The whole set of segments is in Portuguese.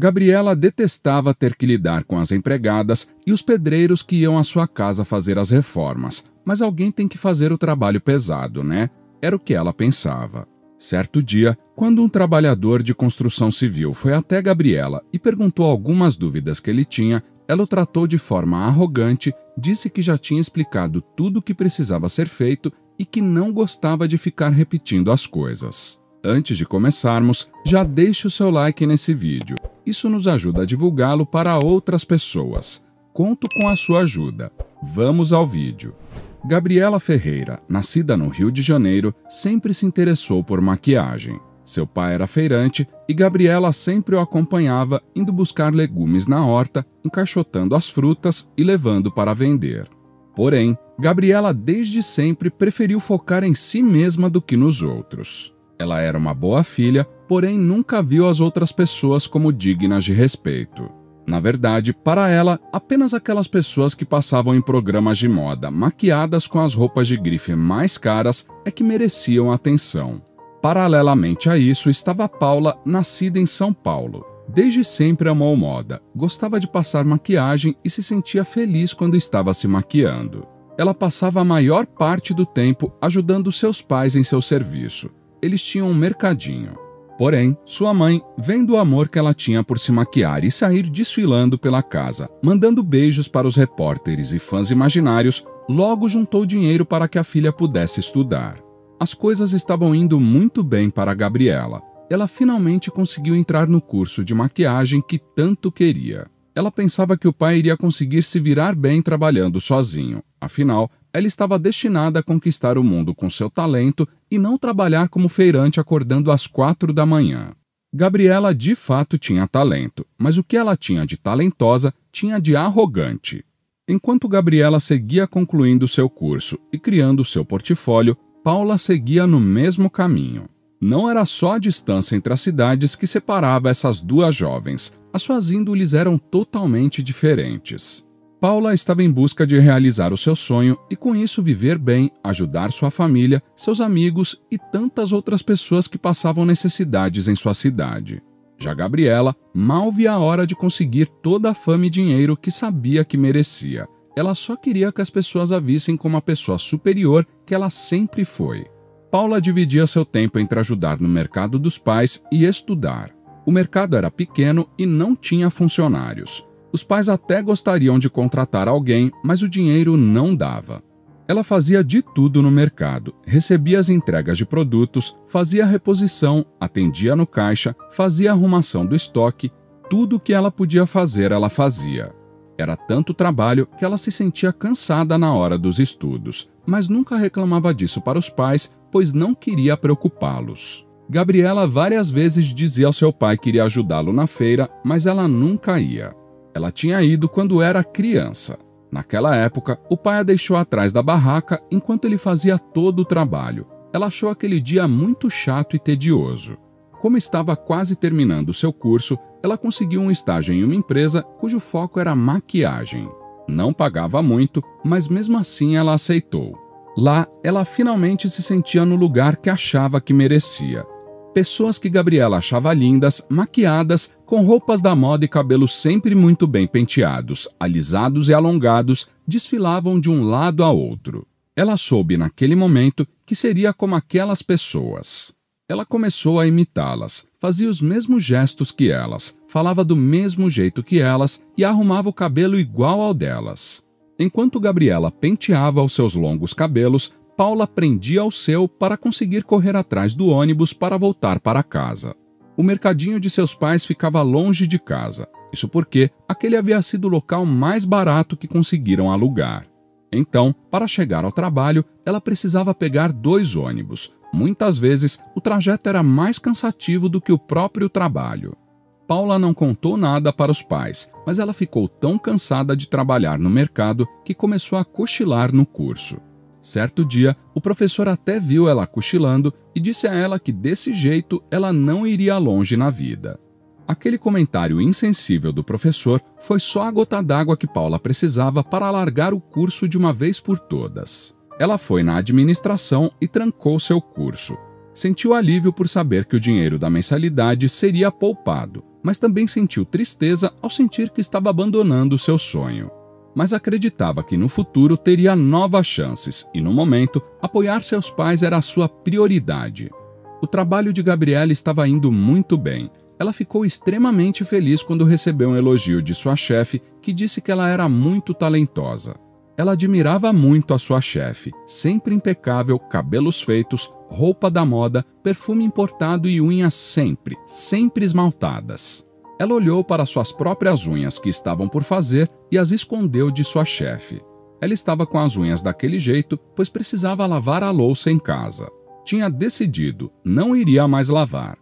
Gabriela detestava ter que lidar com as empregadas e os pedreiros que iam à sua casa fazer as reformas, mas alguém tem que fazer o trabalho pesado, né? Era o que ela pensava. Certo dia, quando um trabalhador de construção civil foi até Gabriela e perguntou algumas dúvidas que ele tinha, ela o tratou de forma arrogante, disse que já tinha explicado tudo o que precisava ser feito e que não gostava de ficar repetindo as coisas. Antes de começarmos, já deixe o seu like nesse vídeo. Isso nos ajuda a divulgá-lo para outras pessoas. Conto com a sua ajuda. Vamos ao vídeo. Gabriela Ferreira, nascida no Rio de Janeiro, sempre se interessou por maquiagem. Seu pai era feirante e Gabriela sempre o acompanhava indo buscar legumes na horta, encaixotando as frutas e levando para vender. Porém, Gabriela desde sempre preferiu focar em si mesma do que nos outros. Ela era uma boa filha, porém nunca viu as outras pessoas como dignas de respeito. Na verdade, para ela, apenas aquelas pessoas que passavam em programas de moda, maquiadas com as roupas de grife mais caras, é que mereciam atenção. Paralelamente a isso estava Paula, nascida em São Paulo. Desde sempre amou moda, gostava de passar maquiagem e se sentia feliz quando estava se maquiando. Ela passava a maior parte do tempo ajudando seus pais em seu serviço. Eles tinham um mercadinho. Porém, sua mãe, vendo o amor que ela tinha por se maquiar e sair desfilando pela casa, mandando beijos para os repórteres e fãs imaginários, logo juntou dinheiro para que a filha pudesse estudar. As coisas estavam indo muito bem para a Gabriela. Ela finalmente conseguiu entrar no curso de maquiagem que tanto queria. Ela pensava que o pai iria conseguir se virar bem trabalhando sozinho. Afinal, ela estava destinada a conquistar o mundo com seu talento e não trabalhar como feirante acordando às 4 da manhã. Gabriela de fato tinha talento, mas o que ela tinha de talentosa tinha de arrogante. Enquanto Gabriela seguia concluindo seu curso e criando seu portfólio, Paula seguia no mesmo caminho. Não era só a distância entre as cidades que separava essas duas jovens, as suas índoles eram totalmente diferentes. Paula estava em busca de realizar o seu sonho e com isso viver bem, ajudar sua família, seus amigos e tantas outras pessoas que passavam necessidades em sua cidade. Já Gabriela mal via a hora de conseguir toda a fama e dinheiro que sabia que merecia. Ela só queria que as pessoas a vissem como a pessoa superior que ela sempre foi. Paula dividia seu tempo entre ajudar no mercado dos pais e estudar. O mercado era pequeno e não tinha funcionários. Os pais até gostariam de contratar alguém, mas o dinheiro não dava. Ela fazia de tudo no mercado, recebia as entregas de produtos, fazia a reposição, atendia no caixa, fazia a arrumação do estoque, tudo o que ela podia fazer ela fazia. Era tanto trabalho que ela se sentia cansada na hora dos estudos, mas nunca reclamava disso para os pais, pois não queria preocupá-los. Gabriela várias vezes dizia ao seu pai que iria ajudá-lo na feira, mas ela nunca ia. Ela tinha ido quando era criança. Naquela época, o pai a deixou atrás da barraca enquanto ele fazia todo o trabalho. Ela achou aquele dia muito chato e tedioso. Como estava quase terminando seu curso, ela conseguiu um estágio em uma empresa cujo foco era maquiagem. Não pagava muito, mas mesmo assim ela aceitou. Lá, ela finalmente se sentia no lugar que achava que merecia. Pessoas que Gabriela achava lindas, maquiadas, com roupas da moda e cabelos sempre muito bem penteados, alisados e alongados, desfilavam de um lado a outro. Ela soube naquele momento que seria como aquelas pessoas. Ela começou a imitá-las, fazia os mesmos gestos que elas, falava do mesmo jeito que elas e arrumava o cabelo igual ao delas. Enquanto Gabriela penteava os seus longos cabelos, Paula prendia o seu para conseguir correr atrás do ônibus para voltar para casa. O mercadinho de seus pais ficava longe de casa, isso porque aquele havia sido o local mais barato que conseguiram alugar. Então, para chegar ao trabalho, ela precisava pegar 2 ônibus. Muitas vezes, o trajeto era mais cansativo do que o próprio trabalho. Paula não contou nada para os pais, mas ela ficou tão cansada de trabalhar no mercado que começou a cochilar no curso. Certo dia, o professor até viu ela cochilando e disse a ela que desse jeito ela não iria longe na vida. Aquele comentário insensível do professor foi só a gota d'água que Paula precisava para largar o curso de uma vez por todas. Ela foi na administração e trancou seu curso. Sentiu alívio por saber que o dinheiro da mensalidade seria poupado. mas também sentiu tristeza ao sentir que estava abandonando seu sonho. Mas acreditava que no futuro teria novas chances e, no momento, apoiar seus pais era a sua prioridade. O trabalho de Gabriela estava indo muito bem. Ela ficou extremamente feliz quando recebeu um elogio de sua chefe, que disse que ela era muito talentosa. Ela admirava muito a sua chefe, sempre impecável, cabelos feitos, roupa da moda, perfume importado e unhas sempre esmaltadas. Ela olhou para suas próprias unhas que estavam por fazer e as escondeu de sua chefe. Ela estava com as unhas daquele jeito, pois precisava lavar a louça em casa. Tinha decidido, não iria mais lavar.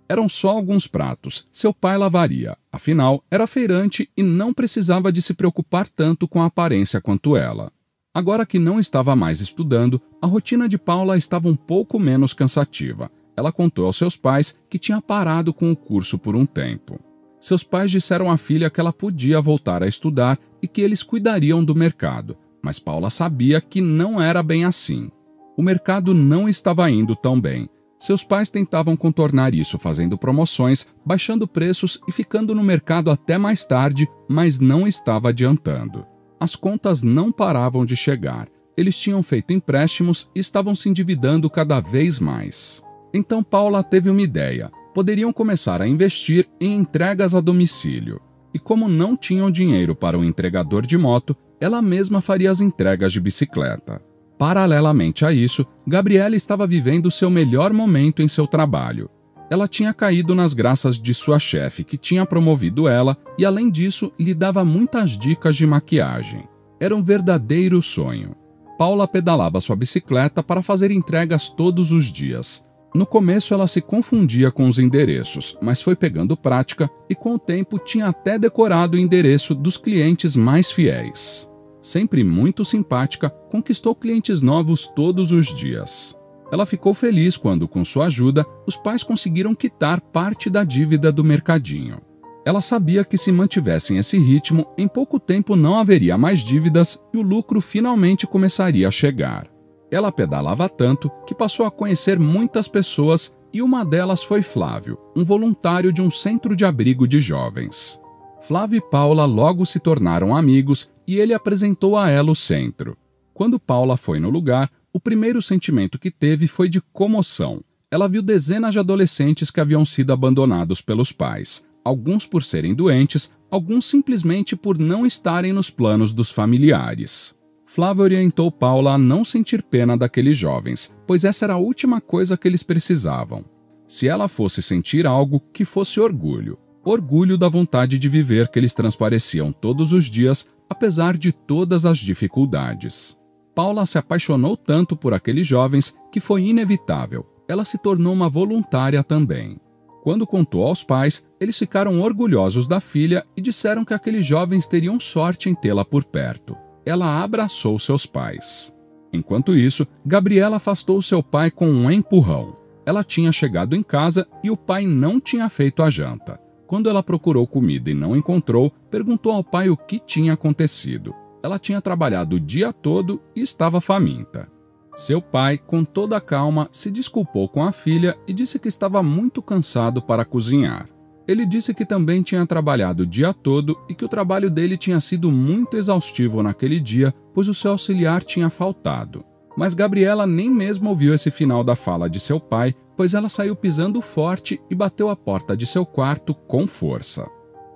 Eram só alguns pratos, seu pai lavaria. Afinal, era feirante e não precisava de se preocupar tanto com a aparência quanto ela. Agora que não estava mais estudando, a rotina de Paula estava um pouco menos cansativa. Ela contou aos seus pais que tinha parado com o curso por um tempo. Seus pais disseram à filha que ela podia voltar a estudar e que eles cuidariam do mercado, mas Paula sabia que não era bem assim. O mercado não estava indo tão bem. Seus pais tentavam contornar isso fazendo promoções, baixando preços e ficando no mercado até mais tarde, mas não estava adiantando. As contas não paravam de chegar. Eles tinham feito empréstimos e estavam se endividando cada vez mais. Então Paula teve uma ideia. Poderiam começar a investir em entregas a domicílio. E como não tinham dinheiro para o entregador de moto, ela mesma faria as entregas de bicicleta. Paralelamente a isso, Gabriela estava vivendo seu melhor momento em seu trabalho. Ela tinha caído nas graças de sua chefe, que tinha promovido ela e, além disso, lhe dava muitas dicas de maquiagem. Era um verdadeiro sonho. Paula pedalava sua bicicleta para fazer entregas todos os dias. No começo ela se confundia com os endereços, mas foi pegando prática e com o tempo tinha até decorado o endereço dos clientes mais fiéis. Sempre muito simpática, conquistou clientes novos todos os dias. Ela ficou feliz quando, com sua ajuda, os pais conseguiram quitar parte da dívida do mercadinho. Ela sabia que se mantivessem esse ritmo, em pouco tempo não haveria mais dívidas e o lucro finalmente começaria a chegar. Ela pedalava tanto que passou a conhecer muitas pessoas e uma delas foi Flávio, um voluntário de um centro de abrigo de jovens. Flávio e Paula logo se tornaram amigos e ele apresentou a ela o centro. Quando Paula foi no lugar, o primeiro sentimento que teve foi de comoção. Ela viu dezenas de adolescentes que haviam sido abandonados pelos pais, alguns por serem doentes, alguns simplesmente por não estarem nos planos dos familiares. Flávio orientou Paula a não sentir pena daqueles jovens, pois essa era a última coisa que eles precisavam. Se ela fosse sentir algo, que fosse orgulho. Orgulho da vontade de viver que eles transpareciam todos os dias, apesar de todas as dificuldades. Paula se apaixonou tanto por aqueles jovens que foi inevitável. Ela se tornou uma voluntária também. Quando contou aos pais, eles ficaram orgulhosos da filha e disseram que aqueles jovens teriam sorte em tê-la por perto. Ela abraçou seus pais. Enquanto isso, Gabriela afastou seu pai com um empurrão. Ela tinha chegado em casa e o pai não tinha feito a janta. Quando ela procurou comida e não encontrou, perguntou ao pai o que tinha acontecido. Ela tinha trabalhado o dia todo e estava faminta. Seu pai, com toda a calma, se desculpou com a filha e disse que estava muito cansado para cozinhar. Ele disse que também tinha trabalhado o dia todo e que o trabalho dele tinha sido muito exaustivo naquele dia, pois o seu auxiliar tinha faltado. Mas Gabriela nem mesmo ouviu esse final da fala de seu pai, pois ela saiu pisando forte e bateu a porta de seu quarto com força.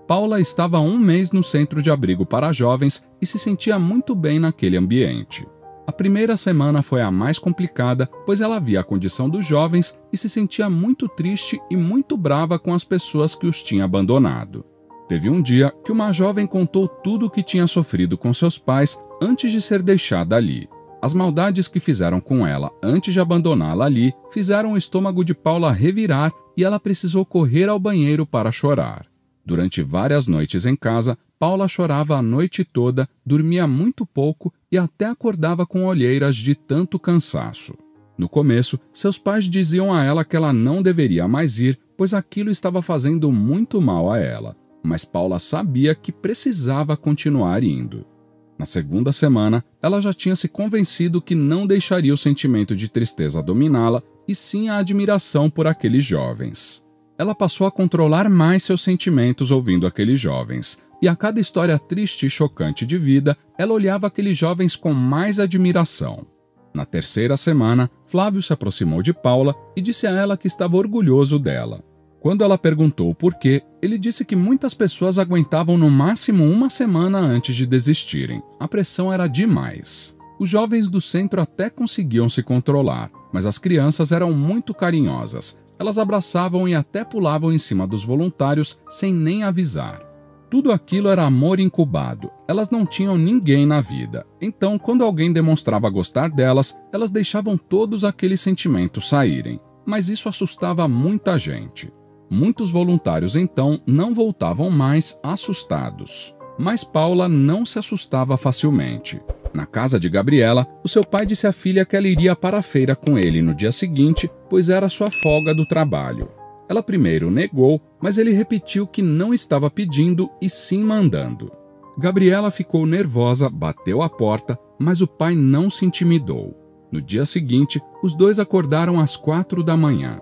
Paula estava há um mês no centro de abrigo para jovens e se sentia muito bem naquele ambiente. A primeira semana foi a mais complicada, pois ela via a condição dos jovens e se sentia muito triste e muito brava com as pessoas que os tinham abandonado. Teve um dia que uma jovem contou tudo o que tinha sofrido com seus pais antes de ser deixada ali. As maldades que fizeram com ela antes de abandoná-la ali fizeram o estômago de Paula revirar e ela precisou correr ao banheiro para chorar. Durante várias noites em casa, Paula chorava a noite toda, dormia muito pouco e até acordava com olheiras de tanto cansaço. No começo, seus pais diziam a ela que ela não deveria mais ir, pois aquilo estava fazendo muito mal a ela. Mas Paula sabia que precisava continuar indo. Na segunda semana, ela já tinha se convencido que não deixaria o sentimento de tristeza dominá-la, e sim a admiração por aqueles jovens. Ela passou a controlar mais seus sentimentos ouvindo aqueles jovens, e a cada história triste e chocante de vida, ela olhava aqueles jovens com mais admiração. Na terceira semana, Flávio se aproximou de Paula e disse a ela que estava orgulhoso dela. Quando ela perguntou o porquê, ele disse que muitas pessoas aguentavam no máximo uma semana antes de desistirem. A pressão era demais. Os jovens do centro até conseguiam se controlar, mas as crianças eram muito carinhosas. Elas abraçavam e até pulavam em cima dos voluntários sem nem avisar. Tudo aquilo era amor incubado. Elas não tinham ninguém na vida. Então, quando alguém demonstrava gostar delas, elas deixavam todos aqueles sentimentos saírem. Mas isso assustava muita gente. Muitos voluntários, então, não voltavam mais assustados. Mas Paula não se assustava facilmente. Na casa de Gabriela, o seu pai disse à filha que ela iria para a feira com ele no dia seguinte, pois era sua folga do trabalho. Ela primeiro negou, mas ele repetiu que não estava pedindo e sim mandando. Gabriela ficou nervosa, bateu a porta, mas o pai não se intimidou. No dia seguinte, os dois acordaram às 4 da manhã.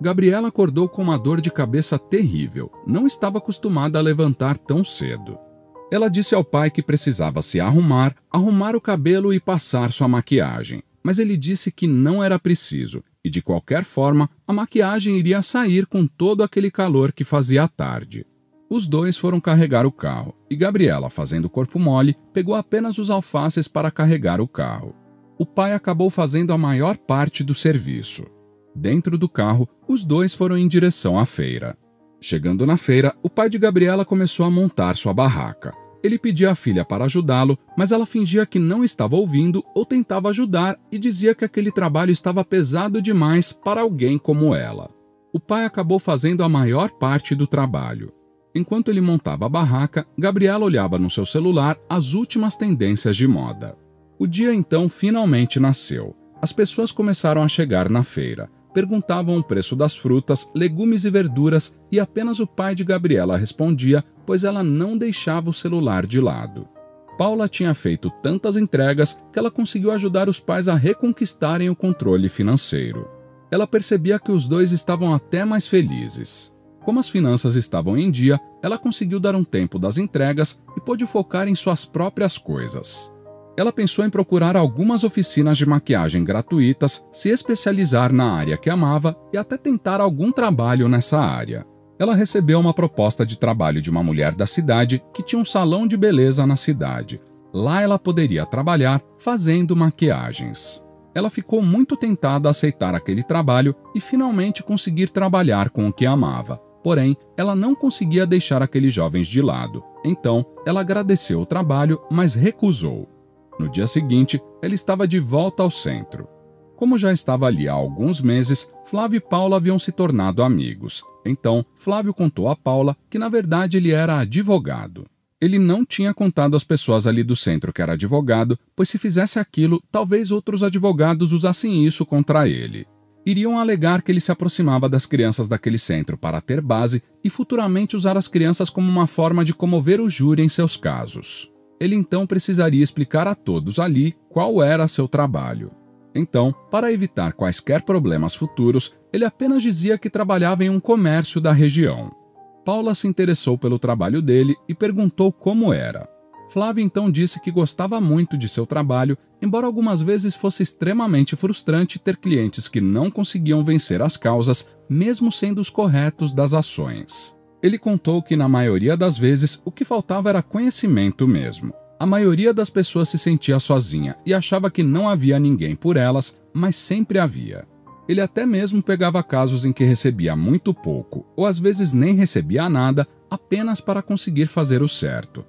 Gabriela acordou com uma dor de cabeça terrível. Não estava acostumada a levantar tão cedo. Ela disse ao pai que precisava se arrumar o cabelo e passar sua maquiagem, mas ele disse que não era preciso e, de qualquer forma, a maquiagem iria sair com todo aquele calor que fazia à tarde. Os dois foram carregar o carro e Gabriela, fazendo corpo mole, pegou apenas os alfaces para carregar o carro. O pai acabou fazendo a maior parte do serviço. Dentro do carro, os dois foram em direção à feira. Chegando na feira, o pai de Gabriela começou a montar sua barraca. Ele pedia à filha para ajudá-lo, mas ela fingia que não estava ouvindo ou tentava ajudar e dizia que aquele trabalho estava pesado demais para alguém como ela. O pai acabou fazendo a maior parte do trabalho. Enquanto ele montava a barraca, Gabriela olhava no seu celular as últimas tendências de moda. O dia então finalmente nasceu. As pessoas começaram a chegar na feira. Perguntavam o preço das frutas, legumes e verduras e apenas o pai de Gabriela respondia, pois ela não deixava o celular de lado. Paula tinha feito tantas entregas que ela conseguiu ajudar os pais a reconquistarem o controle financeiro. Ela percebia que os dois estavam até mais felizes. Como as finanças estavam em dia, ela conseguiu dar um tempo das entregas e pôde focar em suas próprias coisas. Ela pensou em procurar algumas oficinas de maquiagem gratuitas, se especializar na área que amava e até tentar algum trabalho nessa área. Ela recebeu uma proposta de trabalho de uma mulher da cidade que tinha um salão de beleza na cidade. Lá ela poderia trabalhar fazendo maquiagens. Ela ficou muito tentada a aceitar aquele trabalho e finalmente conseguir trabalhar com o que amava. Porém, ela não conseguia deixar aqueles jovens de lado. Então, ela agradeceu o trabalho, mas recusou. No dia seguinte, ela estava de volta ao centro. Como já estava ali há alguns meses, Flávio e Paula haviam se tornado amigos. Então, Flávio contou a Paula que, na verdade, ele era advogado. Ele não tinha contado às pessoas ali do centro que era advogado, pois se fizesse aquilo, talvez outros advogados usassem isso contra ele. Iriam alegar que ele se aproximava das crianças daquele centro para ter base e futuramente usar as crianças como uma forma de comover o júri em seus casos. Ele então precisaria explicar a todos ali qual era seu trabalho. Então, para evitar quaisquer problemas futuros, ele apenas dizia que trabalhava em um comércio da região. Paula se interessou pelo trabalho dele e perguntou como era. Flávio então disse que gostava muito de seu trabalho, embora algumas vezes fosse extremamente frustrante ter clientes que não conseguiam vencer as causas, mesmo sendo os corretos das ações. Ele contou que, na maioria das vezes, o que faltava era conhecimento mesmo. A maioria das pessoas se sentia sozinha e achava que não havia ninguém por elas, mas sempre havia. Ele até mesmo pegava casos em que recebia muito pouco, ou às vezes nem recebia nada, apenas para conseguir fazer o certo.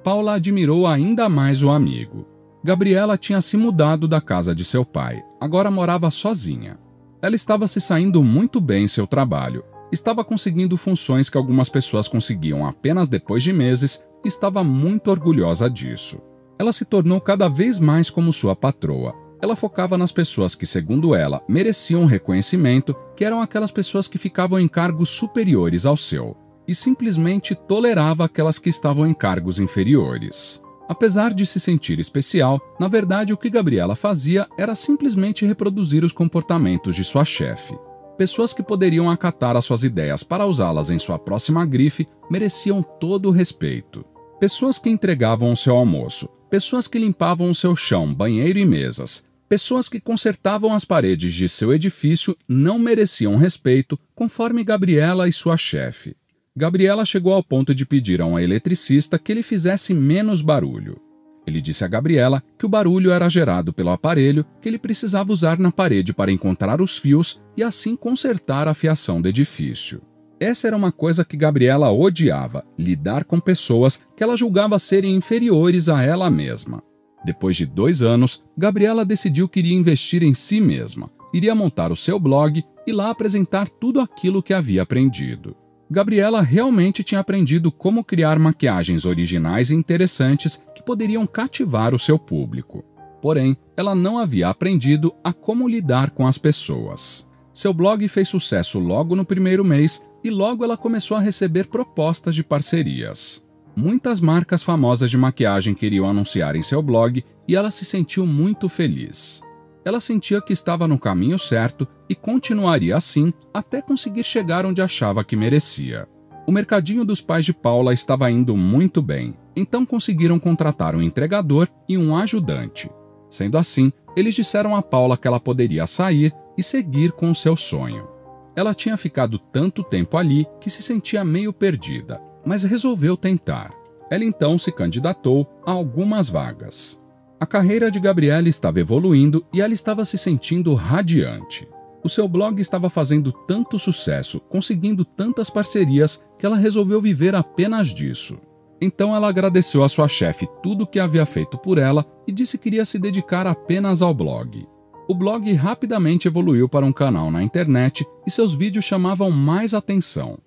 Paula admirou ainda mais o amigo. Gabriela tinha se mudado da casa de seu pai, agora morava sozinha. Ela estava se saindo muito bem em seu trabalho. Estava conseguindo funções que algumas pessoas conseguiam apenas depois de meses e estava muito orgulhosa disso. Ela se tornou cada vez mais como sua patroa. Ela focava nas pessoas que, segundo ela, mereciam reconhecimento, que eram aquelas pessoas que ficavam em cargos superiores ao seu, e simplesmente tolerava aquelas que estavam em cargos inferiores. Apesar de se sentir especial, na verdade o que Gabriela fazia era simplesmente reproduzir os comportamentos de sua chefe. Pessoas que poderiam acatar as suas ideias para usá-las em sua próxima grife mereciam todo o respeito. Pessoas que entregavam o seu almoço, pessoas que limpavam o seu chão, banheiro e mesas, pessoas que consertavam as paredes de seu edifício não mereciam respeito, conforme Gabriela e sua chefe. Gabriela chegou ao ponto de pedir a um eletricista que ele fizesse menos barulho. Ele disse a Gabriela que o barulho era gerado pelo aparelho que ele precisava usar na parede para encontrar os fios e assim consertar a fiação do edifício. Essa era uma coisa que Gabriela odiava, lidar com pessoas que ela julgava serem inferiores a ela mesma. Depois de 2 anos, Gabriela decidiu que iria investir em si mesma, iria montar o seu blog e lá apresentar tudo aquilo que havia aprendido. Gabriela realmente tinha aprendido como criar maquiagens originais e interessantes que poderiam cativar o seu público. Porém, ela não havia aprendido a como lidar com as pessoas. Seu blog fez sucesso logo no primeiro mês e logo ela começou a receber propostas de parcerias. Muitas marcas famosas de maquiagem queriam anunciar em seu blog e ela se sentiu muito feliz. Ela sentia que estava no caminho certo e continuaria assim até conseguir chegar onde achava que merecia. O mercadinho dos pais de Paula estava indo muito bem, então conseguiram contratar um entregador e um ajudante. Sendo assim, eles disseram a Paula que ela poderia sair e seguir com o seu sonho. Ela tinha ficado tanto tempo ali que se sentia meio perdida, mas resolveu tentar. Ela então se candidatou a algumas vagas. A carreira de Gabriela estava evoluindo e ela estava se sentindo radiante. O seu blog estava fazendo tanto sucesso, conseguindo tantas parcerias, que ela resolveu viver apenas disso. Então ela agradeceu à sua chefe tudo o que havia feito por ela e disse que iria se dedicar apenas ao blog. O blog rapidamente evoluiu para um canal na internet e seus vídeos chamavam mais atenção.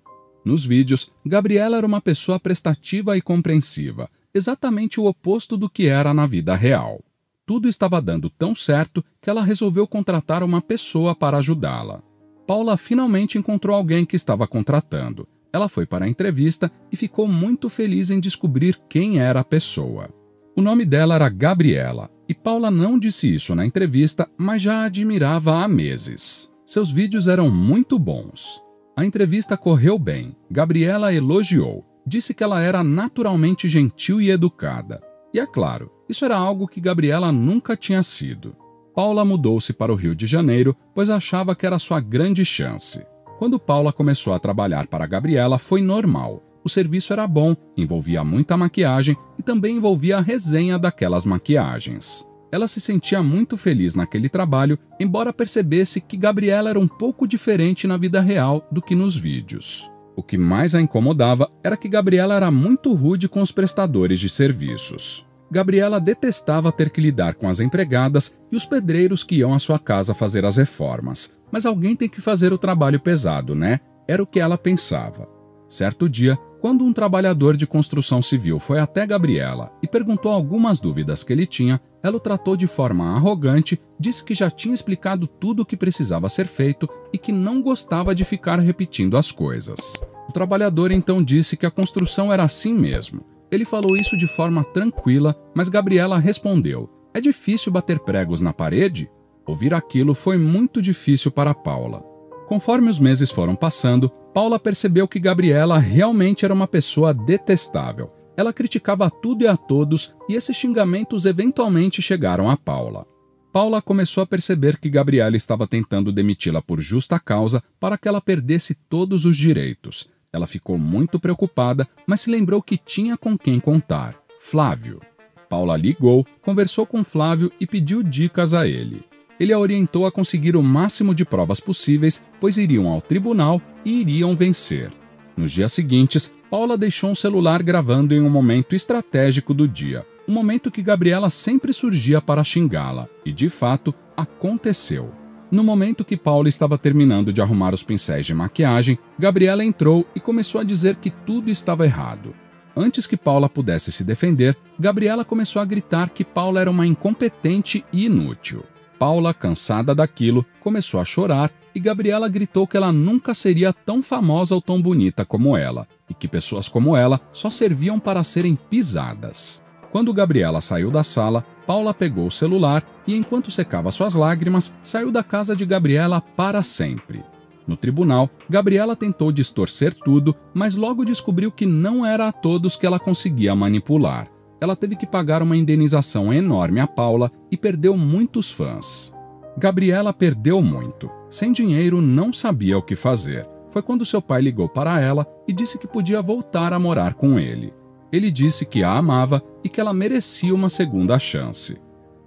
Nos vídeos, Gabriela era uma pessoa prestativa e compreensiva, exatamente o oposto do que era na vida real. Tudo estava dando tão certo que ela resolveu contratar uma pessoa para ajudá-la. Paula finalmente encontrou alguém que estava contratando. Ela foi para a entrevista e ficou muito feliz em descobrir quem era a pessoa. O nome dela era Gabriela, e Paula não disse isso na entrevista, mas já a admirava há meses. Seus vídeos eram muito bons. A entrevista correu bem. Gabriela elogiou. Disse que ela era naturalmente gentil e educada. E é claro, isso era algo que Gabriela nunca tinha sido. Paula mudou-se para o Rio de Janeiro, pois achava que era sua grande chance. Quando Paula começou a trabalhar para Gabriela, foi normal. O serviço era bom, envolvia muita maquiagem e também envolvia a resenha daquelas maquiagens. Ela se sentia muito feliz naquele trabalho, embora percebesse que Gabriela era um pouco diferente na vida real do que nos vídeos. O que mais a incomodava era que Gabriela era muito rude com os prestadores de serviços. Gabriela detestava ter que lidar com as empregadas e os pedreiros que iam à sua casa fazer as reformas. Mas alguém tem que fazer o trabalho pesado, né? Era o que ela pensava. Certo dia, quando um trabalhador de construção civil foi até Gabriela e perguntou algumas dúvidas que ele tinha, ela o tratou de forma arrogante, disse que já tinha explicado tudo o que precisava ser feito e que não gostava de ficar repetindo as coisas. O trabalhador então disse que a construção era assim mesmo. Ele falou isso de forma tranquila, mas Gabriela respondeu: "É difícil bater pregos na parede?" Ouvir aquilo foi muito difícil para Paula. Conforme os meses foram passando, Paula percebeu que Gabriela realmente era uma pessoa detestável. Ela criticava tudo e a todos, e esses xingamentos eventualmente chegaram a Paula. Paula começou a perceber que Gabriela estava tentando demiti-la por justa causa para que ela perdesse todos os direitos. Ela ficou muito preocupada, mas se lembrou que tinha com quem contar: Flávio. Paula ligou, conversou com Flávio e pediu dicas a ele. Ele a orientou a conseguir o máximo de provas possíveis, pois iriam ao tribunal e iriam vencer. Nos dias seguintes, Paula deixou um celular gravando em um momento estratégico do dia, um momento que Gabriela sempre surgia para xingá-la, e de fato, aconteceu. No momento que Paula estava terminando de arrumar os pincéis de maquiagem, Gabriela entrou e começou a dizer que tudo estava errado. Antes que Paula pudesse se defender, Gabriela começou a gritar que Paula era uma incompetente e inútil. Paula, cansada daquilo, começou a chorar e Gabriela gritou que ela nunca seria tão famosa ou tão bonita como ela, e que pessoas como ela só serviam para serem pisadas. Quando Gabriela saiu da sala, Paula pegou o celular e, enquanto secava suas lágrimas, saiu da casa de Gabriela para sempre. No tribunal, Gabriela tentou distorcer tudo, mas logo descobriu que não era a todos que ela conseguia manipular. Ela teve que pagar uma indenização enorme a Paula e perdeu muitos fãs. Gabriela perdeu muito. Sem dinheiro, não sabia o que fazer. Foi quando seu pai ligou para ela e disse que podia voltar a morar com ele. Ele disse que a amava e que ela merecia uma segunda chance.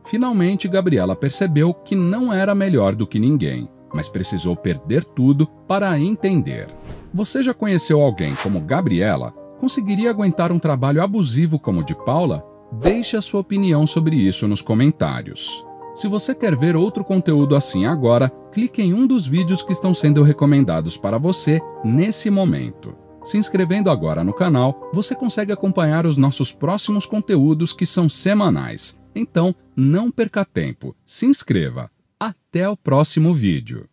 Finalmente, Gabriela percebeu que não era melhor do que ninguém, mas precisou perder tudo para entender. Você já conheceu alguém como Gabriela? Conseguiria aguentar um trabalho abusivo como o de Paula? Deixe a sua opinião sobre isso nos comentários. Se você quer ver outro conteúdo assim agora, clique em um dos vídeos que estão sendo recomendados para você nesse momento. Se inscrevendo agora no canal, você consegue acompanhar os nossos próximos conteúdos que são semanais. Então, não perca tempo, se inscreva. Até o próximo vídeo.